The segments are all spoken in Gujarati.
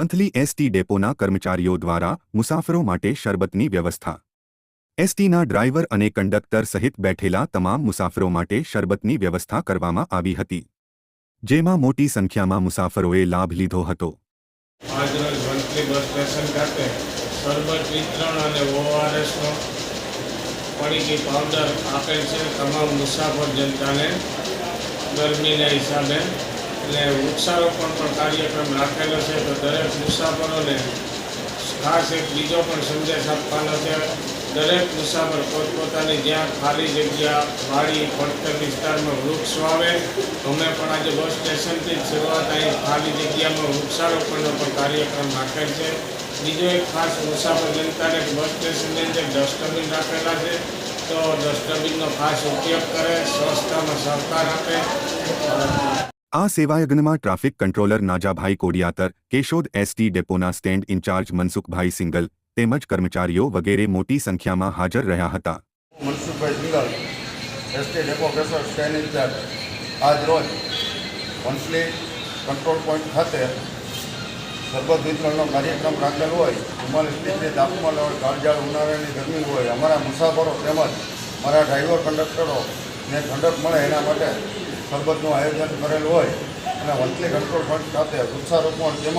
વંથલી એસટી ડેપોના કર્મચારીઓ દ્વારા મુસાફરો માટે શરબતની વ્યવસ્થા। એસટીના ડ્રાઈવર અને કંડક્ટર સહિત બેઠેલા તમામ મુસાફરો માટે શરબતની વ્યવસ્થા કરવામાં આવી હતી, જેમાં મોટી સંખ્યામાં મુસાફરોએ લાભ લીધો હતો। આજરોજ વંથલી બસ સ્ટેશન ખાતે શરબત વિતરણ અને ઓઆરએસનો પડીકી પાવડર આપેલ છે તમામ મુસાફર જનતાને ગરમીના હિસાબે। એટલે વૃક્ષારોપણ પણ કાર્યક્રમ રાખેલો છે, તો દરેક મુસાફરોને ખાસ એક બીજો પણ સંદેશ આપવાનો છે। દરેક મુસાફર પોતપોતાની જ્યાં ખાલી જગ્યા વાડી પડતર વિસ્તારમાં વૃક્ષ વાવે। અમે પણ આજે બસ સ્ટેશનથી જ શરૂઆત અહીં ખાલી જગ્યામાં વૃક્ષારોપણનો પણ કાર્યક્રમ રાખેલ છે। બીજો એક ખાસ મુસાફર જનતાને બસ સ્ટેશનની અંદર ડસ્ટબિન રાખેલા છે, તો ડસ્ટબિનનો ખાસ ઉપયોગ કરે, સ્વચ્છતામાં સહકાર આપે। આ સેવાયજ્ઞમાં traffic controller Najabhai Kodiyatar, Keshod ST ડેપોના સ્ટેન્ડ ઇન્ચાર્જ મનસુખભાઈ સિંગલ તેમજ કર્મચારીઓ વગેરે મોટી સંખ્યામાં હાજર રહ્યા હતા। Mansukhbhai Singal, ST depot Keshod stand incharge, આજ રોજ વંથલી કંટ્રોલ પોઈન્ટ ખાતે શરબત વિતરણનો કાર્યક્રમ રાખેલ હોય। 44 ડિગ્રી તાપમાન હોય, કાળઝાળ ઉનાળાની ગરમી હોય, અમારા મુસાફરો તેમજ અમારા ડ્રાઈવર કંડક્ટરોને ઠંડક મળે એના માટે શરબતનું આયોજન કરેલ હોય અને વંથલી કંટ્રોલ પોઈન્ટ ખાતે વૃક્ષારોપણ તેમજ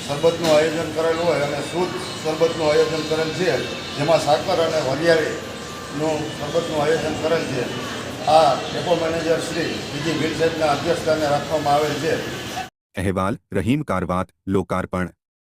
શરબતનું આયોજન કરેલ હોય અને શુદ્ધ શરબતનું આયોજન કરેલ છે, જેમાં સાકર અને વરિયાળીનું શરબતનું આયોજન કરેલ છે। આ ડેપો મેનેજર શ્રી બીજી ભીલ સાહેબના અધ્યક્ષસ્થાને રાખવામાં આવેલ છે। અહેવાલ રહીમ કારવાત, લોકાર્પણ।